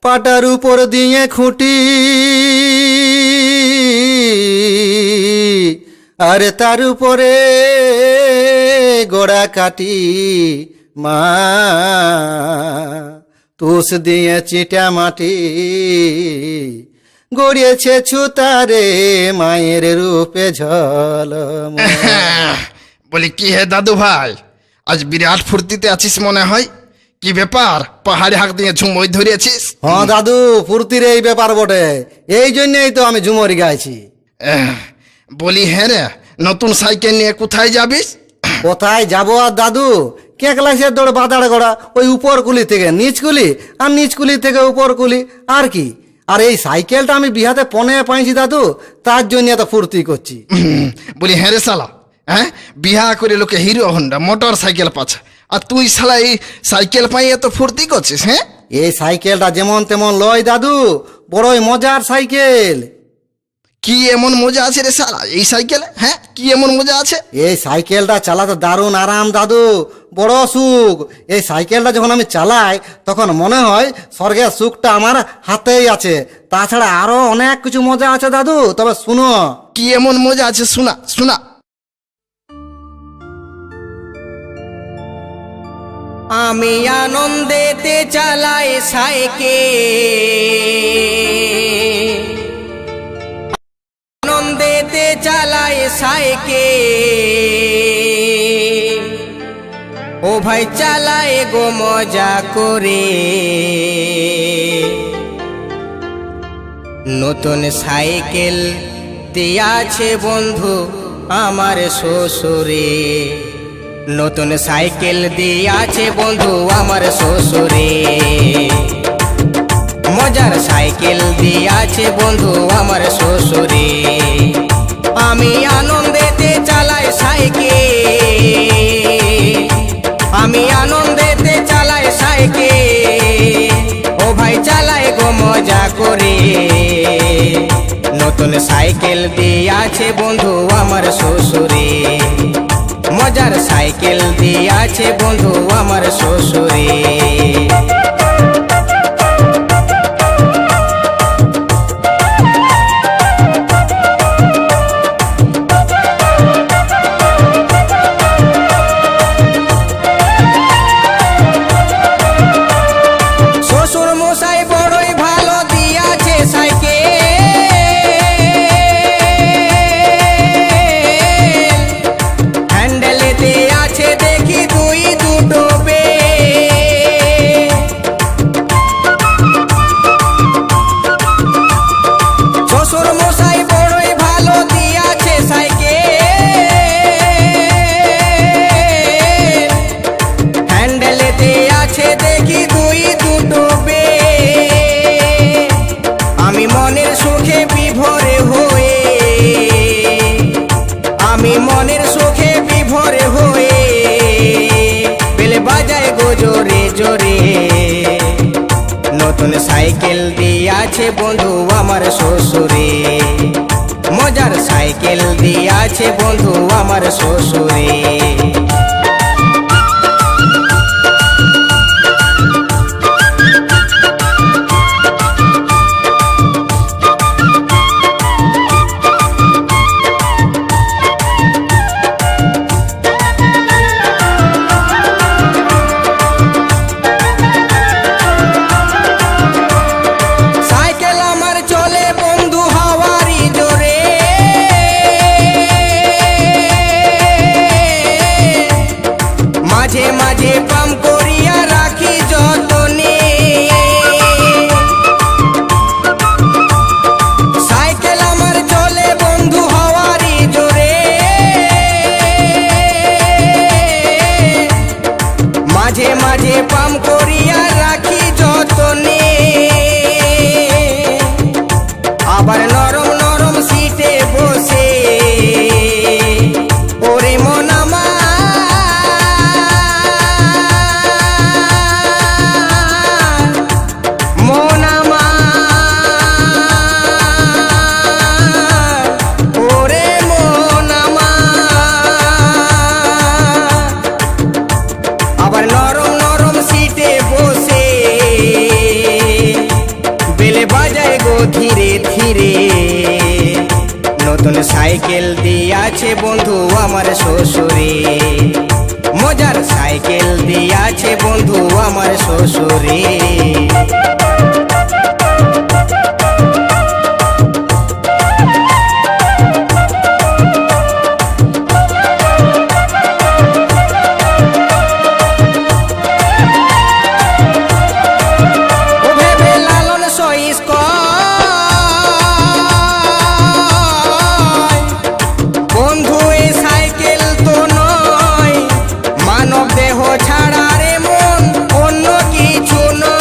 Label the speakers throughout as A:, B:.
A: পাটার উপর দিয়ে খুঁটি, আর তার উপরে গোড়া কাটি মা, তুষ দিয়ে চিটা মাটি গড়িয়েছে ছুতারে মায়ের রূপে ঝলম।
B: বলি কি হে দাদু ভাই, আজ বিরাট ফুর্তিতে আছিস মনে হয়। কি ব্যাপার, পাহাড়ে হাঁক দিয়ে ঝুমই ধরিয়েছিস?
A: হ্যাঁ দাদু, ফুর্তির এই ব্যাপার বটে, এই জন্যই তো আমি ঝুমরি গাইছি।
B: বলি হ্যাঁ রে, নতুন সাইকেল নিয়ে কোথায় যাবিস?
A: কোথায় যাবো আর দাদু, কে ক্লাসের দৌড় বাদাড় গড়া, ওই উপর কুলি থেকে নিচ কুলি, আর নিচ কুলি থেকে উপর কুলি, আর কি। আর এই সাইকেলটা আমি বিহাতে পনে পাইছি দাদু, তার জন্য এত ফুর্তি করছি।
B: বলি হ্যাঁ রে শালা, হ্যাঁ বিহা করে লোকে হিরো হন্ডা মোটর সাইকেল পাচ্ছে, আর তুই শালা এই সাইকেল পাই এত ফুর্তি করছিস? হ্যাঁ,
A: এই সাইকেলটা যেমন তেমন লয় দাদু, বড়ই মজার সাইকেল।
B: কি এমন মজা আছে রে শালা এই সাইকেলে? হ্যাঁ, কি এমন মজা আছে?
A: এই সাইকেলটা চালাতে দারুণ আরাম দাদু, বড় সুখ। এই সাইকেলটা যখন আমি চালাই তখন মনে হয় স্বর্গের সুখটা আমার হাতেই আছে। তাছাড়া আরো অনেক কিছু মজা আছে দাদু, তবে শুনো।
B: কি এমন মজা আছে, শোনা শোনা।
C: আমি আনন্দেতে চালাই সাইকেল, আনন্দেতে চালাই সাইকেল, ও ভাই চালাই গো মজা করে। নতুন সাইকেল দিয়াছে বন্ধু আমার শ্বশুরে, নতুন সাইকেল দিয়াছে বন্ধু আমার শ্বশুরে, মজার সাইকেল দিয়াছে বন্ধু আমার শ্বশুরে। আমি আনন্দেতে চালাই সাইকেল, আমি আনন্দেতে চালাই সাইকেল, ও ভাই চালাই গো মজা করে। নতুন সাইকেল দিয়াছে বন্ধু আমার শ্বশুরে, মজার সাইকেল দিয়াছে বন্ধু আমার শ্বশুরে। শ্বশুর মশাই বড়ই ভালো দিয়াছে সাইকেল, হ্যান্ডেলেতে আছে দেখি দুই দুটো বেল। শ্বশুর মশাই বড়ই ভালো দিয়াছে সাইকেল, হ্যান্ডেলেতে আছে দেখি দুই দুটো বেল। আমি মনের সুখে বিভোরে হয়ে, আমি মনের সুখে বিভোরে হয়ে, বেল বাজায় গো জোরে জোরে। নতুন সাইকেল দিয়াছে বন্ধু আমার শ্বশুরে, মজার সাইকেল দিয়াছে বন্ধু আমার শ্বশুরে। সাইকেল আমার চলে বন্ধু হাওয়ারি জোরে, ধীরে ধীরে নতুন সাইকেল দিয়াছে বন্ধু আমার শ্বশুরে মজার সাইকেল দিয়াছে বন্ধু আমার শ্বশুরে ও ভেবে লালন সইস কয়, বন্ধু এই সাইকেল তো নয় মানব দেহ ছাড়া রে মন অন্য কিছু নয়।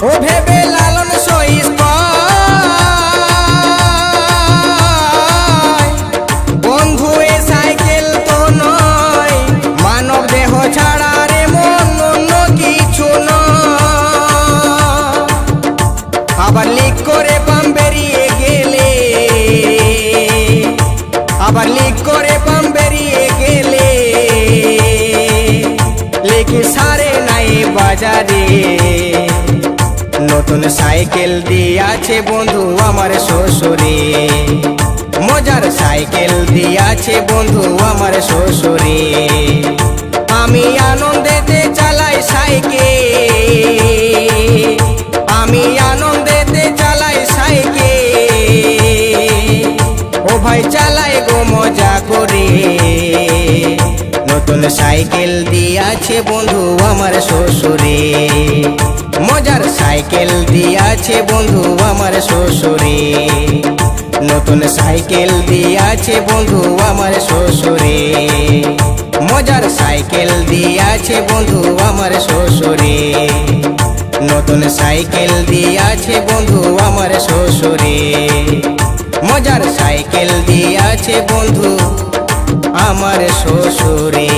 C: ও ভেবে লালন সইস কয়, বন্ধু এ সাইকেল তো নয় মানব দেহ ছাড়া রে মন অন্য কিছু নয়। আবার লিক করে পাম বেরিয়ে গেলে আবার লিক করে পাম বেরিয়ে গেলে লেগে সারে নাই বাজারে নতুন সাইকেল দিয়াছে বন্ধু আমার শ্বশুরে মজার সাইকেল দিয়াছে বন্ধু আমার শ্বশুরে আমি আনন্দেতে চালাই সাইকেল আমি আনন্দেতে চালাই সাইকেল ও ভাই চালাই গো মজা করে নতুন সাইকেল দিয়াছে বন্ধু আমার শ্বশুরে মজার সাইকেল দিয়াছে বন্ধু আমার শ্বশুরে নতুন সাইকেল দিয়াছে বন্ধু আমার শ্বশুরে মজার সাইকেল দিয়াছে বন্ধু আমার শ্বশুরে নতুন সাইকেল দিয়াছে বন্ধু আমার শ্বশুরে মজার সাইকেল দিয়াছে বন্ধু আমার শ্বশুরে।